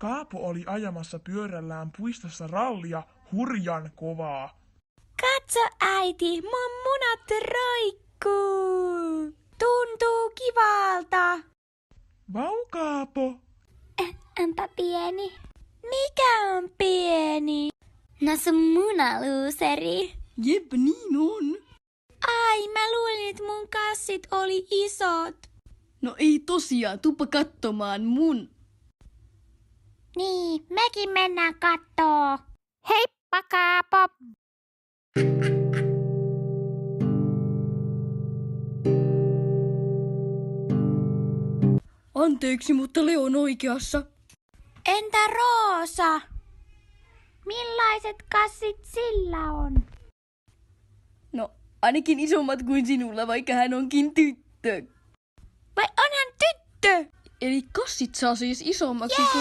Kaapo oli ajamassa pyörällään puistossa rallia hurjan kovaa. Katso äiti, mun munat roikkuu. Tuntuu kivalta. Vau Kaapo! Onpa pieni. Mikä on pieni? No sun munaluuseri. Jep, niin on. Ai, mä luulin, että mun kassit oli isot. No ei tosiaan, tuppa katsomaan mun. Niin, mekin mennään kattoo. Heippa Kaapo! Anteeksi, mutta Leo on oikeassa. Entä Roosa? Millaiset kassit sillä on? No, ainakin isommat kuin sinulla, vaikka hän onkin tyttö. Vai on hän tyttö? Eli kassit saa siis isommaksi kuin